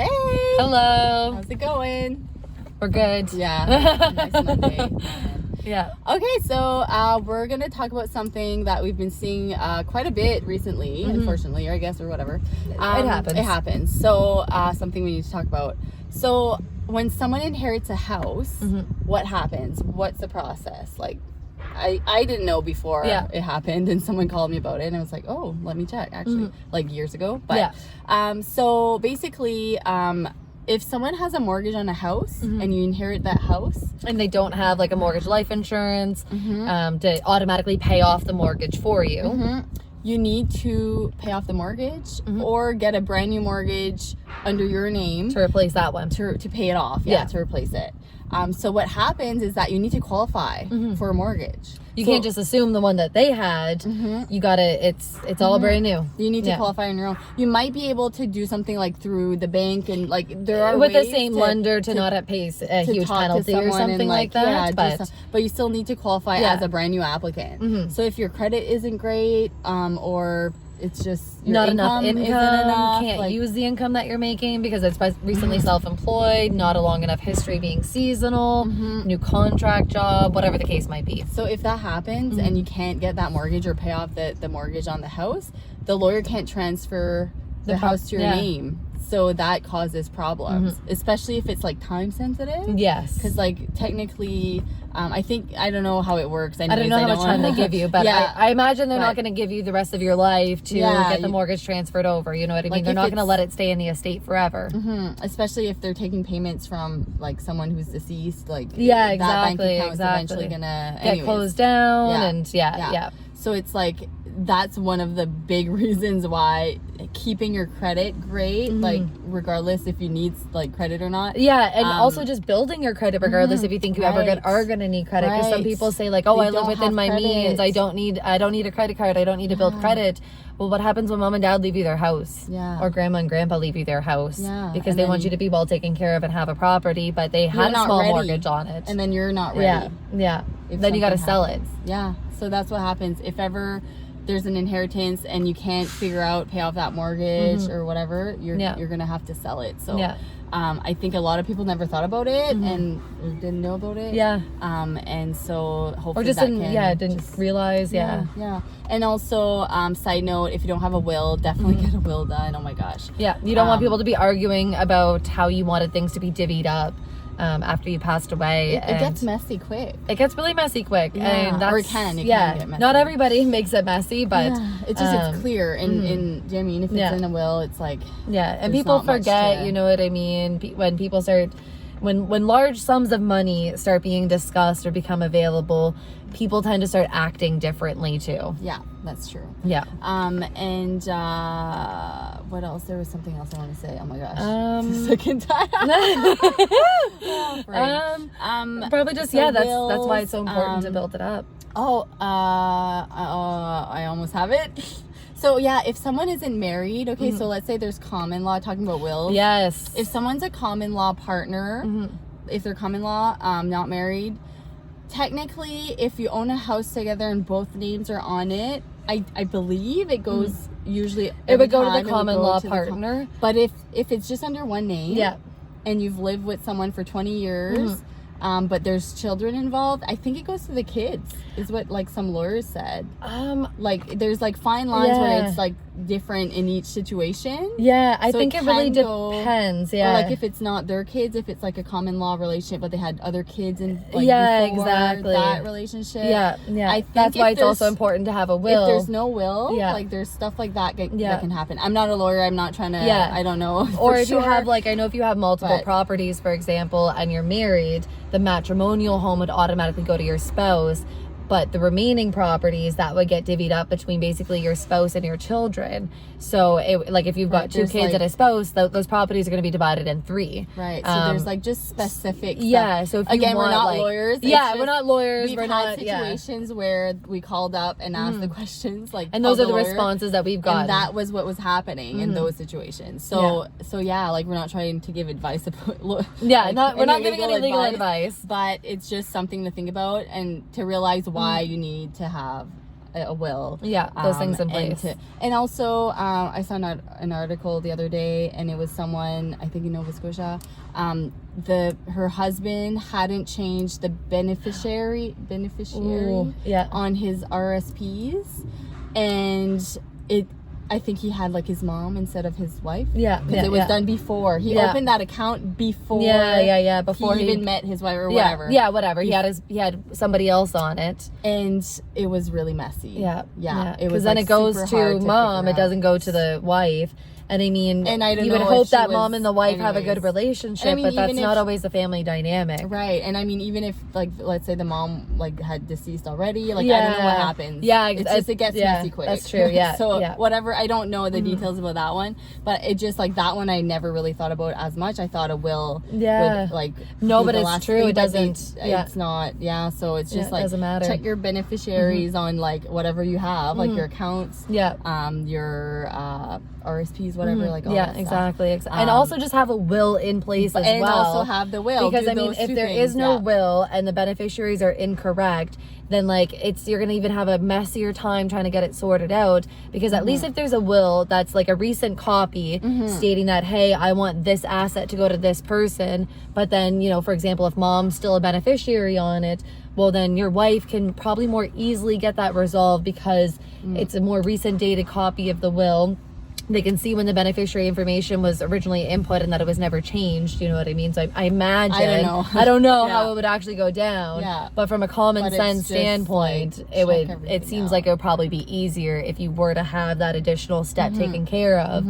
Hey! Hello. How's it going? We're good. Yeah. Nice Monday. Yeah. Okay, so we're going to talk about something that we've been seeing quite a bit recently, unfortunately, or I guess, or whatever. It happens. It happens. So something we need to talk about. So when someone inherits a house, what happens? What's the process? Like, I didn't know before it happened, and someone called me about it, and I was like, oh, let me check, actually, like years ago. But so basically, if someone has a mortgage on a house and you inherit that house, and they don't have like a mortgage life insurance to automatically pay off the mortgage for you, you need to pay off the mortgage or get a brand new mortgage under your name to replace that one. to pay it off, to replace it. So what happens is that you need to qualify for a mortgage. You can't just assume the one that they had. You gotta, it's all brand new. You need to qualify on your own. You might be able to do something like through the bank, and like there are with the ways same lender to not have pay a huge penalty or something like that. But you still need to qualify as a brand new applicant. So if your credit isn't great, or it's just your not enough income, isn't enough, can't use the income that you're making because it's recently self-employed, not a long enough history being seasonal, new contract job, whatever the case might be. So if that happens and you can't get that mortgage or pay off the mortgage on the house, the lawyer can't transfer the house to your name. So that causes problems, especially if it's like time sensitive. Yes. Because like technically, I don't know how it works. I don't know how much time they give you, but I imagine they're not going to give you the rest of your life to get the mortgage transferred over. You know what I mean? They're not going to let it stay in the estate forever. Especially if they're taking payments from like someone who's deceased. Like that bank account is eventually gonna get closed down, and So it's like that's one of the big reasons why keeping your credit great, like regardless if you need like credit or not. And also just building your credit regardless if you think you ever are gonna need credit. Because some people say like, oh, I live within my means. I don't need a credit card. I don't need to build credit. Well, what happens when mom and dad leave you their house? Or grandma and grandpa leave you their house? Because they want you to be well taken care of and have a property, but they had a small mortgage on it. And then you're not ready. Then you got to sell it. So that's what happens. If ever there's an inheritance and you can't figure out pay off that mortgage or whatever, you're gonna have to sell it. So I think a lot of people never thought about it and didn't know about it. And so hopefully or just didn't realize. And also side note, if you don't have a will, definitely get a will done. Oh my gosh. You don't want people to be arguing about how you wanted things to be divvied up after you passed away. It gets messy quick. It gets really messy quick. And that's, or it can get messy. Not everybody makes it messy, but it's just it's clear. And do you know what I mean? If it's in a will, it's like and people forget, you know what I mean? When people start, when large sums of money start being discussed or become available, people tend to start acting differently too. Yeah, that's true. And what else? There was something else I want to say. Oh my gosh. It's the second time. Probably just that's why it's so important to build it up. I almost have it. So if someone isn't married, so let's say there's common law, talking about wills. Yes. If someone's a common law partner, if they're common law, not married, technically, if you own a house together and both names are on it, I believe it goes usually. It would go to the common law partner. But if it's just under one name, and you've lived with someone for 20 years. But there's children involved, I think it goes to the kids, is what like some lawyers said. Like there's like fine lines where it's like different in each situation. I think it really depends. Or like if it's not their kids, if it's like a common law relationship, but they had other kids and like before that relationship. I think that's why it's also important to have a will. If there's no will, like there's stuff like that that can happen. I'm not a lawyer. I'm not trying to. I don't know. Or if you have I know if you have multiple properties, for example, and you're married, the matrimonial home would automatically go to your spouse, but the remaining properties that would get divvied up between basically your spouse and your children. So if you've got two kids and a spouse, those properties are going to be divided in 3. Right. So there's like just specific stuff. So if we're not lawyers. We're not lawyers. We've had situations where we called up and asked the questions, and those are the responses that we've got. And that was what was happening in those situations. So like we're not trying to give advice about we're not giving any legal advice, but it's just something to think about and to realize why you need to have a will. Yeah, those things in place. And also, I saw an article the other day, and it was someone, I think in Nova Scotia, her husband hadn't changed the beneficiary on his RSPs, and I think he had like his mom instead of his wife. Yeah, because it was done before. He opened that account before. Before he even met his wife or whatever. Yeah, whatever. He had somebody else on it, and it was really messy. Yeah. It was then it goes to mom. It doesn't go to the wife. And I mean, you would hope that mom and the wife have a good relationship, but that's not always the family dynamic. Right. And I mean, even if, like, let's say the mom, like, had deceased already, like, I don't know what happens. Yeah. It gets messy quick. That's true, yeah. So, whatever, I don't know the details about that one, but it just, like, that one I never really thought about as much. I thought a will would, like... No, but it's true. It doesn't... It's not, so it's just, like, it doesn't matter. Check your beneficiaries on, like, whatever you have, like, your accounts. Yeah. Your... RSPs, whatever, like all that stuff. Exactly. And also just have a will in place as well. And also have the will. Because I mean, if there is no will and the beneficiaries are incorrect, then like you're gonna even have a messier time trying to get it sorted out. Because at least if there's a will that's like a recent copy stating that, hey, I want this asset to go to this person, but then, you know, for example, if mom's still a beneficiary on it, well, then your wife can probably more easily get that resolved because it's a more recent dated copy of the will. They can see when the beneficiary information was originally input and that it was never changed. You know what I mean? So I imagine, I don't know how it would actually go down. Yeah. But from a common sense standpoint, like, it seems like it would probably be easier if you were to have that additional step taken care of.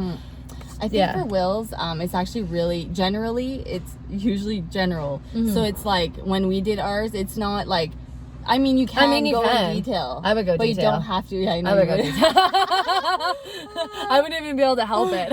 I think for wills, it's actually really, generally, it's usually general. So it's like, when we did ours, it's not like, I mean, you can go in detail. I would go but detail. You don't have to. Yeah, I know. I would go detail. I wouldn't even be able to help it.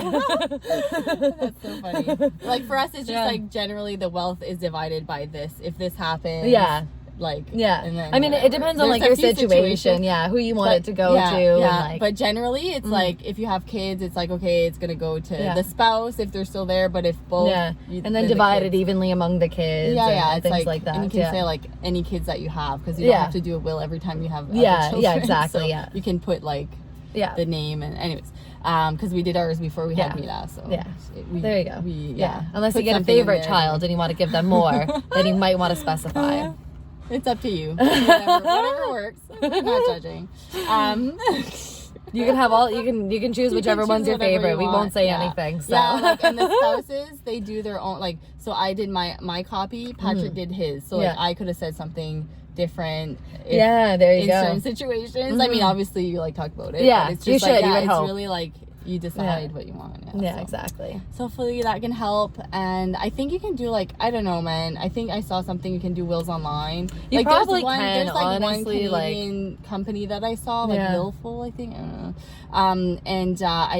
That's so funny. Like, for us, it's just like, generally the wealth is divided by this. If this happens. Yeah. Like, and then I mean, it depends on like your situation, who you want it to go to. And, like, but generally it's like, if you have kids, it's like, okay, it's gonna go to the spouse if they're still there, but if both, and then divide it evenly among the kids, and things like that. And you can say like any kids that you have, because you don't have to do a will every time you have other children. Exactly. So you can put like the name, and anyways, because we did ours before we had Mila, so there you go. Unless you get a favorite child and you want to give them more, then you might want to specify. It's up to you. Whatever works. I'm not judging. You can have all. You can choose whichever one's your favorite. We won't say anything. So. Yeah, like, and the spouses, they do their own. Like, so I did my copy. Patrick did his. So like, I could have said something different. There you go. In certain situations. I mean, obviously you like talk about it. Yeah, but it's you just should. Like, it's really like. You decide what you want. Exactly. So hopefully that can help. And I think you can do, like, I don't know, man. I think I saw something you can do wills online. You like, probably there's like honestly, one Canadian company that I saw, like Willful, I think. I don't know.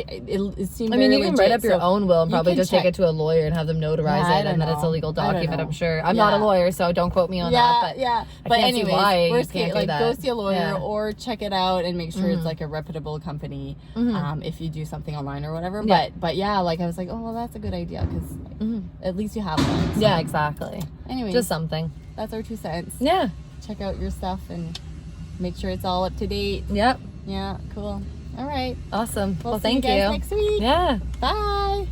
It seemed. I mean, you can write up your own will and probably just take it to a lawyer and have them notarize it, and then it's a legal document. I'm sure. I'm not a lawyer, so don't quote me on that. But anyways, worst case, like, go see a lawyer or check it out and make sure it's like a reputable company. If you do something online or whatever. But yeah, like, I was like, oh, well, that's a good idea, because like, at least you have one. So. Yeah, exactly. Anyway, just something. That's our 2 cents. Yeah. Check out your stuff and make sure it's all up to date. Yep. Yeah, cool. All right. Awesome. Well, thank see you guys next week. Yeah. Bye.